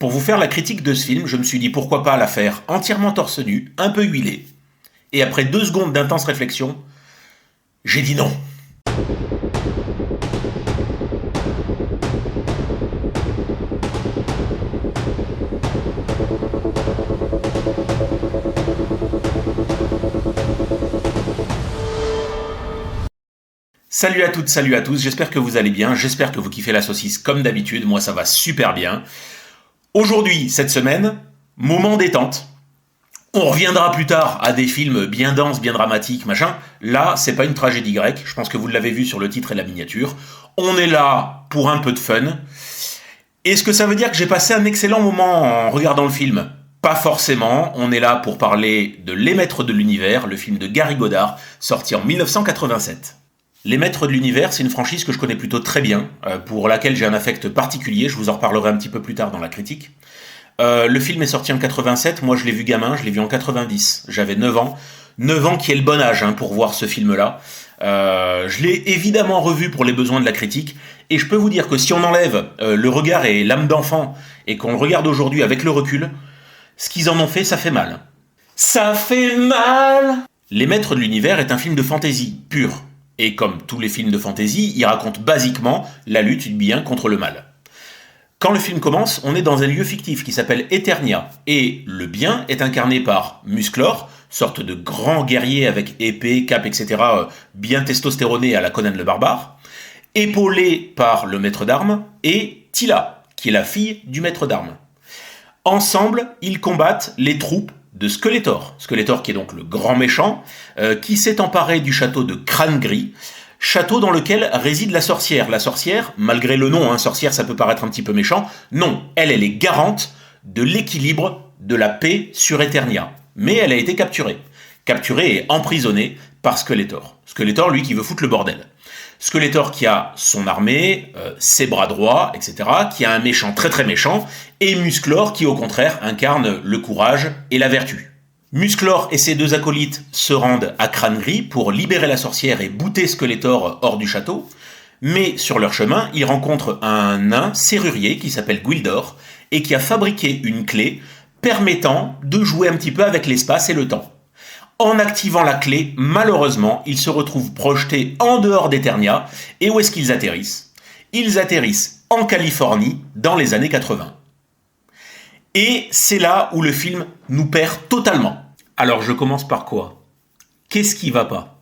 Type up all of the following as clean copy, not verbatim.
Pour vous faire la critique de ce film, je me suis dit pourquoi pas la faire entièrement torse nu, un peu huilé. Et après 2 secondes d'intense réflexion, j'ai dit non. Salut à toutes, salut à tous, j'espère que vous allez bien, j'espère que vous kiffez la saucisse comme d'habitude, moi ça va super bien. Aujourd'hui, cette semaine, moment détente. On reviendra plus tard à des films bien denses, bien dramatiques, machin. Là, c'est pas une tragédie grecque, je pense que vous l'avez vu sur le titre et la miniature. On est là pour un peu de fun. Est-ce que ça veut dire que j'ai passé un excellent moment en regardant le film ? Pas forcément, on est là pour parler de Les Maîtres de l'Univers, le film de Gary Goddard, sorti en 1987. Les Maîtres de l'Univers, c'est une franchise que je connais plutôt très bien, pour laquelle j'ai un affect particulier, je vous en reparlerai un petit peu plus tard dans la critique. Le film est sorti en 87, moi je l'ai vu gamin, je l'ai vu en 90, j'avais 9 ans. 9 ans qui est le bon âge pour voir ce film-là. Je l'ai évidemment revu pour les besoins de la critique, et je peux vous dire que si on enlève le regard et l'âme d'enfant, et qu'on le regarde aujourd'hui avec le recul, ce qu'ils en ont fait, ça fait mal. Ça fait mal. Les Maîtres de l'Univers est un film de fantasy pur. Et comme tous les films de fantasy, il raconte basiquement la lutte du bien contre le mal. Quand le film commence, on est dans un lieu fictif qui s'appelle Eternia, et le bien est incarné par Musclor, sorte de grand guerrier avec épée, cape, etc., bien testostéroné à la Conan le Barbare, épaulé par le maître d'armes, et Tila, qui est la fille du maître d'armes. Ensemble, ils combattent les troupes de Skeletor. Skeletor qui est donc le grand méchant, qui s'est emparé du château de Crâne Gris, château dans lequel réside la sorcière. La sorcière, malgré le nom, sorcière ça peut paraître un petit peu méchant, non, elle est garante de l'équilibre de la paix sur Eternia. Mais elle a été capturée. Capturée et emprisonnée par Skeletor. Skeletor, lui, qui veut foutre le bordel. Skeletor qui a son armée, ses bras droits, etc., qui a un méchant très très méchant, et Musclor qui au contraire incarne le courage et la vertu. Musclor et ses 2 acolytes se rendent à Crâne Gris pour libérer la sorcière et bouter Skeletor hors du château, mais sur leur chemin, ils rencontrent un nain serrurier qui s'appelle Gwildor, et qui a fabriqué une clé permettant de jouer un petit peu avec l'espace et le temps. En activant la clé, malheureusement, ils se retrouvent projetés en dehors d'Eternia. Et où est-ce qu'ils atterrissent ? Ils atterrissent en Californie dans les années 80. Et c'est là où le film nous perd totalement. Alors je commence par quoi ? Qu'est-ce qui va pas ?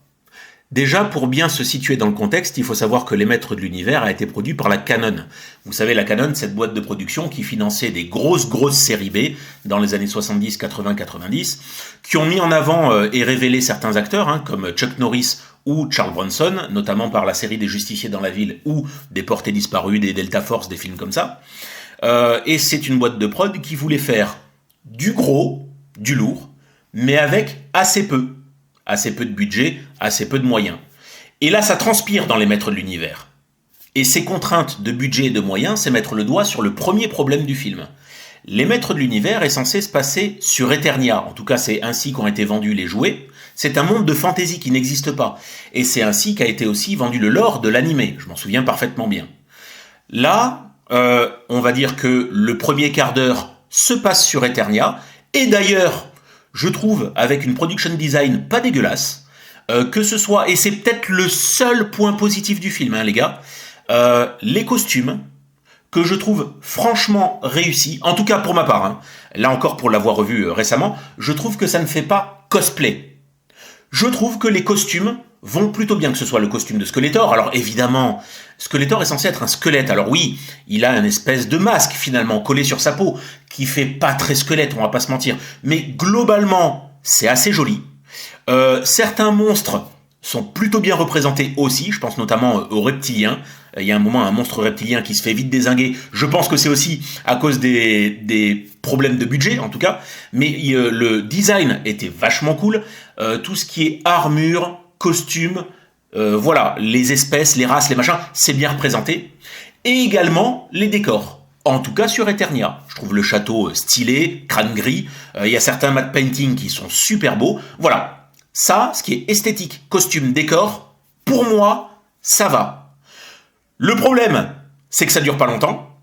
Déjà, pour bien se situer dans le contexte, il faut savoir que Les Maîtres de l'Univers a été produit par la Canon. Vous savez, la Canon, cette boîte de production qui finançait des grosses séries B dans les années 70, 80, 90, qui ont mis en avant et révélé certains acteurs, comme Chuck Norris ou Charles Bronson, notamment par la série des Justiciers dans la ville ou des Portés disparus, des Delta Force, des films comme ça. Et c'est une boîte de prod qui voulait faire du gros, du lourd, mais avec assez peu de budget, assez peu de moyens. Et là, ça transpire dans Les Maîtres de l'Univers. Et ces contraintes de budget et de moyens, c'est mettre le doigt sur le premier problème du film. Les Maîtres de l'Univers est censé se passer sur Eternia, en tout cas c'est ainsi qu'ont été vendus les jouets. C'est un monde de fantasy qui n'existe pas. Et c'est ainsi qu'a été aussi vendu le lore de l'animé, je m'en souviens parfaitement bien. Là, on va dire que le premier quart d'heure se passe sur Eternia, et d'ailleurs, je trouve, avec une production design pas dégueulasse, que ce soit, et c'est peut-être le seul point positif du film, les gars, les costumes, que je trouve franchement réussis, en tout cas pour ma part, là encore pour l'avoir revu récemment, je trouve que ça ne fait pas cosplay. Je trouve que les costumes vont plutôt bien, que ce soit le costume de Skeletor. Alors évidemment, Skeletor est censé être un squelette. Alors oui, il a une espèce de masque finalement collé sur sa peau qui fait pas très squelette, on va pas se mentir. Mais globalement, c'est assez joli. Certains monstres sont plutôt bien représentés aussi. Je pense notamment aux reptiliens. Il y a un moment, un monstre reptilien qui se fait vite dézinguer. Je pense que c'est aussi à cause des problèmes de budget, en tout cas. Mais le design était vachement cool. Tout ce qui est armure, costume, voilà, les espèces, les races, les machins, c'est bien représenté. Et également les décors. En tout cas sur Eternia. Je trouve le château stylé, Crâne Gris. Il y a certains matte painting qui sont super beaux. Voilà. Ça, ce qui est esthétique, costume, décor, pour moi, ça va. Le problème, c'est que ça dure pas longtemps.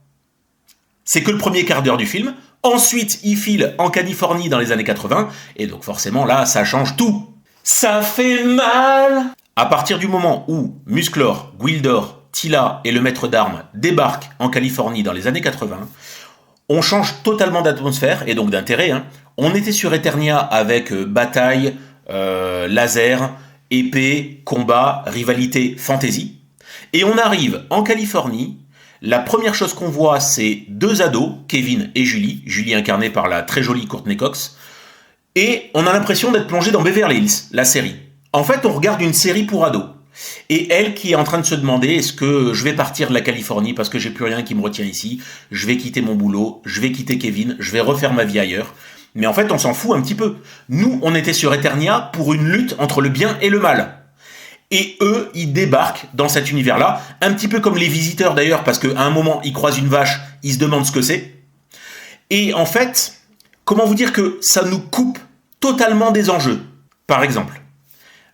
C'est que le premier quart d'heure du film. Ensuite, il file en Californie dans les années 80, et donc forcément là, ça change tout. Ça fait mal. À partir du moment où Musclor, Gwildor, Tila et le maître d'armes débarquent en Californie dans les années 80, on change totalement d'atmosphère et donc d'intérêt. On était sur Eternia avec bataille, laser, épée, combat, rivalité, fantasy. Et on arrive en Californie. La première chose qu'on voit, c'est deux ados, Kevin et Julie. Julie incarnée par la très jolie Courtney Cox. Et on a l'impression d'être plongé dans Beverly Hills, la série. En fait, on regarde une série pour ados. Et elle qui est en train de se demander, est-ce que je vais partir de la Californie parce que j'ai plus rien qui me retient ici, je vais quitter mon boulot, je vais quitter Kevin, je vais refaire ma vie ailleurs. Mais en fait, on s'en fout un petit peu. Nous, on était sur Eternia pour une lutte entre le bien et le mal. Et eux, ils débarquent dans cet univers-là, un petit peu comme les visiteurs d'ailleurs, parce qu'à un moment, ils croisent une vache, ils se demandent ce que c'est. Et en fait, comment vous dire que ça nous coupe totalement des enjeux. Par exemple,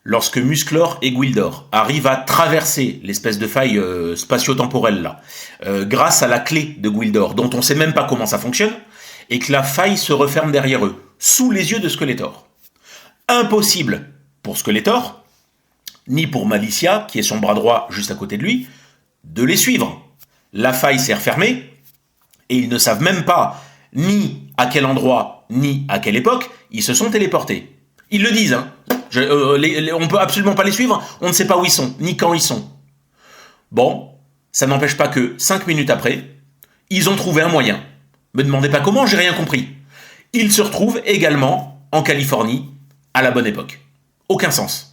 lorsque Musclor et Gwildor arrivent à traverser l'espèce de faille spatio-temporelle là, grâce à la clé de Gwildor, dont on ne sait même pas comment ça fonctionne, et que la faille se referme derrière eux, sous les yeux de Skeletor. Impossible pour Skeletor, ni pour Malicia, qui est son bras droit juste à côté de lui, de les suivre. La faille s'est refermée, et ils ne savent même pas ni à quel endroit, ni à quelle époque, ils se sont téléportés. Ils le disent, on peut absolument pas les suivre, on ne sait pas où ils sont, ni quand ils sont. Bon, ça n'empêche pas que 5 minutes après, ils ont trouvé un moyen. Me demandez pas comment, j'ai rien compris. Ils se retrouvent également en Californie, à la bonne époque. Aucun sens.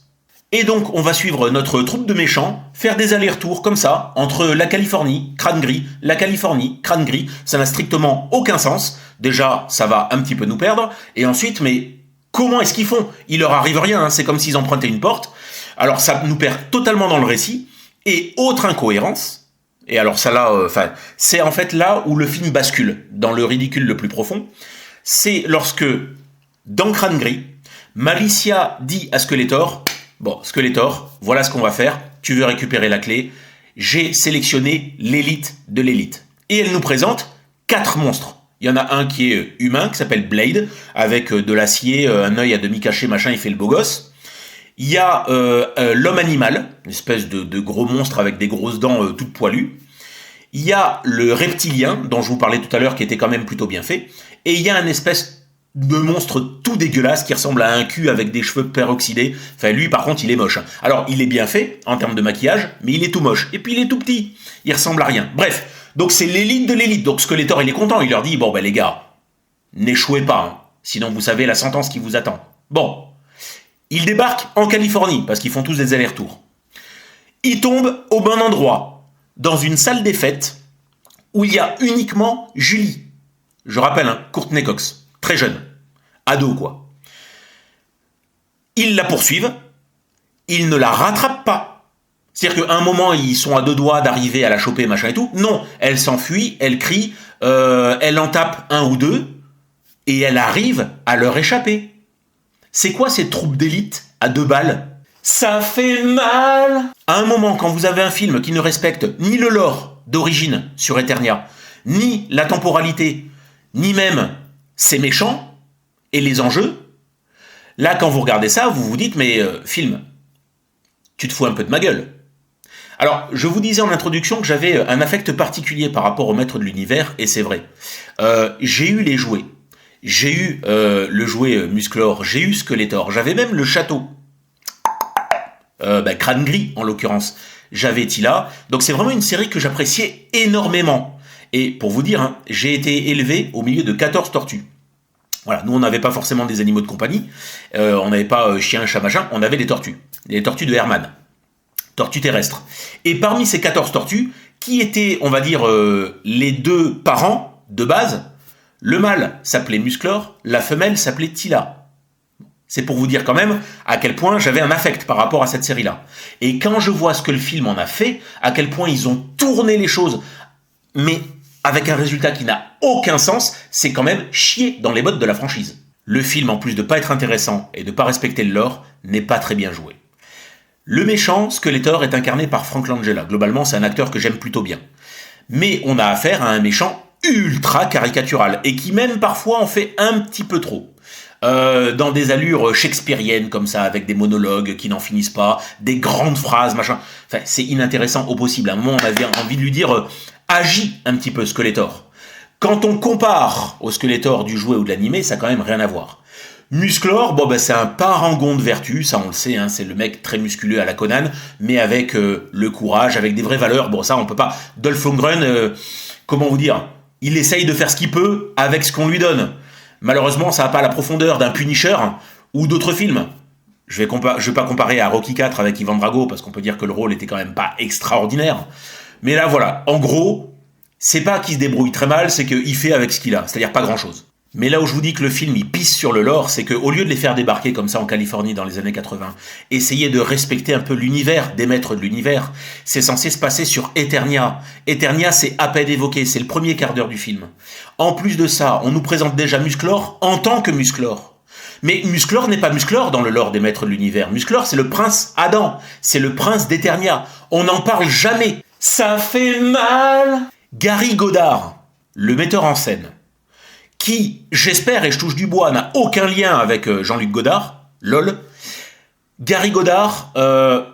Et donc, on va suivre notre troupe de méchants, faire des allers-retours comme ça, entre la Californie, crâne gris, la Californie, crâne gris. Ça n'a strictement aucun sens. Déjà, ça va un petit peu nous perdre. Et ensuite, mais comment est-ce qu'ils font? Il leur arrive rien, c'est comme s'ils empruntaient une porte. Alors, ça nous perd totalement dans le récit. Et autre incohérence, et alors ça là, c'est en fait là où le film bascule, dans le ridicule le plus profond, c'est lorsque, dans crâne gris, Malicia dit à Skeletor... Bon, Skeletor, voilà ce qu'on va faire. Tu veux récupérer la clé. J'ai sélectionné l'élite de l'élite. Et elle nous présente 4 monstres. Il y en a un qui est humain, qui s'appelle Blade, avec de l'acier, un œil à demi caché, machin, il fait le beau gosse. Il y a l'homme animal, une espèce de gros monstre avec des grosses dents toutes poilues. Il y a le reptilien, dont je vous parlais tout à l'heure, qui était quand même plutôt bien fait. Et il y a une espèce de monstre tout dégueulasse qui ressemble à un cul avec des cheveux peroxydés. Enfin, lui, par contre, il est moche. Alors, il est bien fait en termes de maquillage, mais il est tout moche. Et puis, il est tout petit. Il ressemble à rien. Bref, donc c'est l'élite de l'élite. Donc, Skeletor, il est content. Il leur dit, bon, ben les gars, n'échouez pas. Sinon, vous savez la sentence qui vous attend. Bon. Ils débarquent en Californie, parce qu'ils font tous des allers-retours. Ils tombent au bon endroit, dans une salle des fêtes, où il y a uniquement Julie. Je rappelle, Courtney Cox. Très jeune. Ado, quoi. Ils la poursuivent. Ils ne la rattrapent pas. C'est-à-dire qu'à un moment, ils sont à 2 doigts d'arriver à la choper, machin et tout. Non, elle s'enfuit, elle crie, elle en tape 1 ou 2, et elle arrive à leur échapper. C'est quoi ces troupes d'élite à 2 balles? Ça fait mal. À un moment, quand vous avez un film qui ne respecte ni le lore d'origine sur Eternia, ni la temporalité, ni même ses méchants et les enjeux, là, quand vous regardez ça, vous vous dites, mais film, tu te fous un peu de ma gueule. Alors, je vous disais en introduction que j'avais un affect particulier par rapport au maître de l'univers, et c'est vrai. J'ai eu les jouets. J'ai eu le jouet Musclor, j'ai eu Skeletor, j'avais même le château. Crâne gris, en l'occurrence. J'avais Tila. Donc c'est vraiment une série que j'appréciais énormément. Et pour vous dire, j'ai été élevé au milieu de 14 tortues. Voilà, nous on n'avait pas forcément des animaux de compagnie, on n'avait pas chien, chat, machin, on avait des tortues de Herman, tortues terrestres. Et parmi ces 14 tortues, qui étaient, on va dire, les 2 parents de base, le mâle s'appelait Musclor, la femelle s'appelait Tila. C'est pour vous dire quand même à quel point j'avais un affect par rapport à cette série-là. Et quand je vois ce que le film en a fait, à quel point ils ont tourné les choses, mais avec un résultat qui n'a aucun sens, c'est quand même chier dans les bottes de la franchise. Le film, en plus de pas être intéressant et de pas respecter le lore, n'est pas très bien joué. Le méchant, Skeletor, est incarné par Frank Langella. Globalement, c'est un acteur que j'aime plutôt bien. Mais on a affaire à un méchant ultra caricatural et qui même parfois en fait un petit peu trop. Dans des allures shakespeariennes comme ça, avec des monologues qui n'en finissent pas, des grandes phrases, machin. Enfin, c'est inintéressant au possible. À un moment, on avait envie de lui dire agis un petit peu, Skeletor. Quand on compare au Skeletor du jouet ou de l'animé, ça a quand même rien à voir. Musclor, bon c'est un parangon de vertu, ça on le sait, hein, c'est le mec très musculeux à la Conan, mais avec le courage, avec des vraies valeurs. Bon, ça on peut pas. Dolph Lundgren, comment vous dire, il essaye de faire ce qu'il peut avec ce qu'on lui donne. Malheureusement, ça n'a pas la profondeur d'un Punisher ou d'autres films. Je vais pas comparer à Rocky IV avec Ivan Drago, parce qu'on peut dire que le rôle était quand même pas extraordinaire. Mais là, voilà. En gros, c'est pas qu'il se débrouille très mal, c'est qu'il fait avec ce qu'il a. C'est-à-dire pas grand-chose. Mais là où je vous dis que le film il pisse sur le lore, c'est qu'au lieu de les faire débarquer comme ça en Californie dans les années 80, essayer de respecter un peu l'univers, des maîtres de l'univers, c'est censé se passer sur Eternia. Eternia, c'est à peine évoqué, c'est le premier quart d'heure du film. En plus de ça, on nous présente déjà Musclor en tant que Musclor. Mais Musclor n'est pas Musclor dans le lore des maîtres de l'univers. Musclor, c'est le prince Adam, c'est le prince d'Eternia. On n'en parle jamais. Ça fait mal. Gary Goddard, le metteur en scène, qui, j'espère et je touche du bois, n'a aucun lien avec Jean-Luc Godard, lol. Gary Goddard,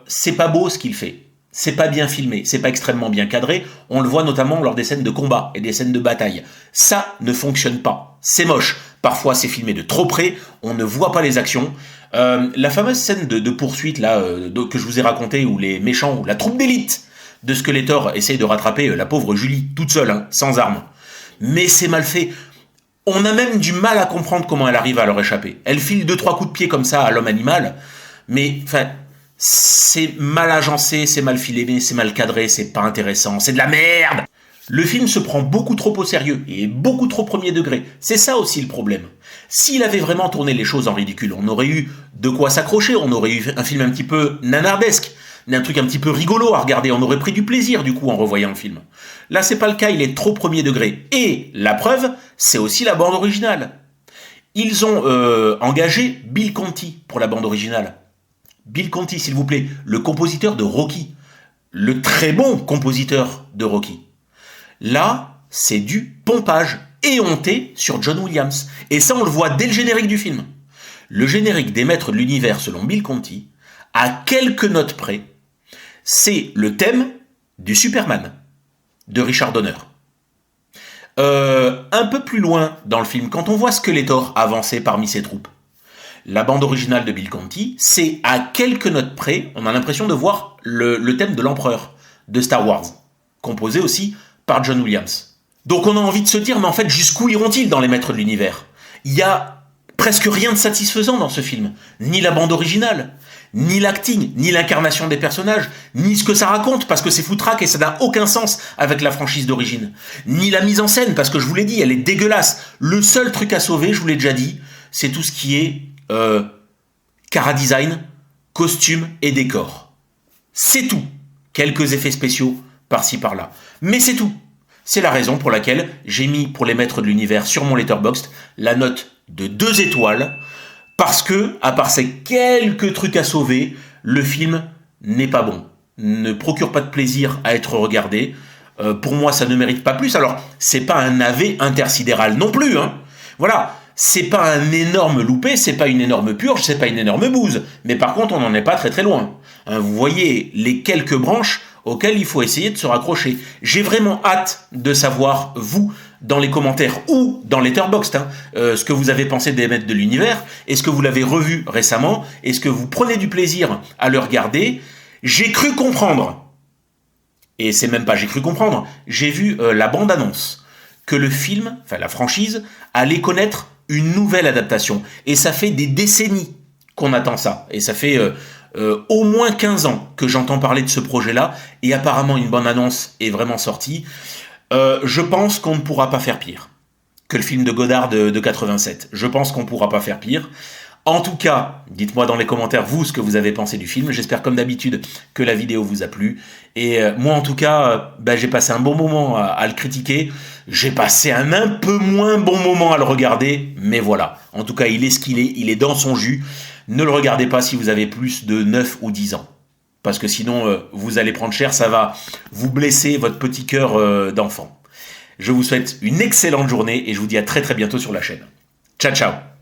c'est pas beau ce qu'il fait. C'est pas bien filmé, c'est pas extrêmement bien cadré. On le voit notamment lors des scènes de combat et des scènes de bataille. Ça ne fonctionne pas. C'est moche. Parfois, c'est filmé de trop près. On ne voit pas les actions. La fameuse scène de poursuite là que je vous ai racontée où les méchants, ou la troupe d'élite de Skeletor essaye de rattraper la pauvre Julie toute seule, hein, sans armes. Mais c'est mal fait. On a même du mal à comprendre comment elle arrive à leur échapper. Elle file 2-3 coups de pied comme ça à l'homme animal, mais enfin, c'est mal agencé, c'est mal filmé, c'est mal cadré, c'est pas intéressant, c'est de la merde. Le film se prend beaucoup trop au sérieux et beaucoup trop premier degré. C'est ça aussi le problème. S'il avait vraiment tourné les choses en ridicule, on aurait eu de quoi s'accrocher, on aurait eu un film un petit peu nanardesque, un truc un petit peu rigolo à regarder, on aurait pris du plaisir du coup en revoyant le film. Là c'est pas le cas, il est trop premier degré. Et la preuve, c'est aussi la bande originale. Ils ont engagé Bill Conti pour la bande originale. Bill Conti, s'il vous plaît, le compositeur de Rocky. Le très bon compositeur de Rocky. Là, c'est du pompage éhonté sur John Williams. Et ça, on le voit dès le générique du film. Le générique des maîtres de l'univers, selon Bill Conti, à quelques notes près, c'est le thème du Superman, de Richard Donner. Un peu plus loin dans le film, quand on voit Skeletor avancer parmi ses troupes, la bande originale de Bill Conti, c'est à quelques notes près, on a l'impression de voir le thème de l'Empereur de Star Wars, composé aussi par John Williams. Donc on a envie de se dire, mais en fait, jusqu'où iront-ils dans les maîtres de l'univers ? Il y a presque rien de satisfaisant dans ce film. Ni la bande originale, ni l'acting, ni l'incarnation des personnages, ni ce que ça raconte, parce que c'est foutraque et ça n'a aucun sens avec la franchise d'origine. Ni la mise en scène, parce que je vous l'ai dit, elle est dégueulasse. Le seul truc à sauver, je vous l'ai déjà dit, c'est tout ce qui est chara-design, costume et décor. C'est tout. Quelques effets spéciaux par-ci par-là. Mais c'est tout. C'est la raison pour laquelle j'ai mis pour les maîtres de l'univers sur mon Letterboxd la note de 2 étoiles, parce que, à part ces quelques trucs à sauver, le film n'est pas bon. Ne procure pas de plaisir à être regardé. Pour moi, ça ne mérite pas plus. Alors, c'est pas un navet intersidéral non plus, hein. Voilà. C'est pas un énorme loupé, c'est pas une énorme purge, c'est pas une énorme bouse. Mais par contre, on n'en est pas très très loin. Hein, vous voyez les quelques branches auxquelles il faut essayer de se raccrocher. J'ai vraiment hâte de savoir, vous, dans les commentaires ou dans Letterboxd, ce que vous avez pensé des maîtres de l'univers. Est-ce que vous l'avez revu récemment ? Est-ce que vous prenez du plaisir à le regarder ? J'ai cru comprendre, et c'est même pas j'ai cru comprendre, j'ai vu la bande-annonce, que le film, enfin la franchise, allait connaître une nouvelle adaptation. Et ça fait des décennies qu'on attend ça. Et ça fait au moins 15 ans que j'entends parler de ce projet-là, et apparemment une bonne annonce est vraiment sortie. Je pense qu'on ne pourra pas faire pire que le film de Godard de 87. Je pense qu'on ne pourra pas faire pire. En tout cas, dites-moi dans les commentaires, vous, ce que vous avez pensé du film. J'espère, comme d'habitude, que la vidéo vous a plu. Et moi, en tout cas, j'ai passé un bon moment à le critiquer. J'ai passé un peu moins bon moment à le regarder. Mais voilà. En tout cas, il est ce qu'il est. Il est dans son jus. Ne le regardez pas si vous avez plus de 9 ou 10 ans. Parce que sinon, vous allez prendre cher. Ça va vous blesser votre petit cœur d'enfant. Je vous souhaite une excellente journée et je vous dis à très très bientôt sur la chaîne. Ciao ciao.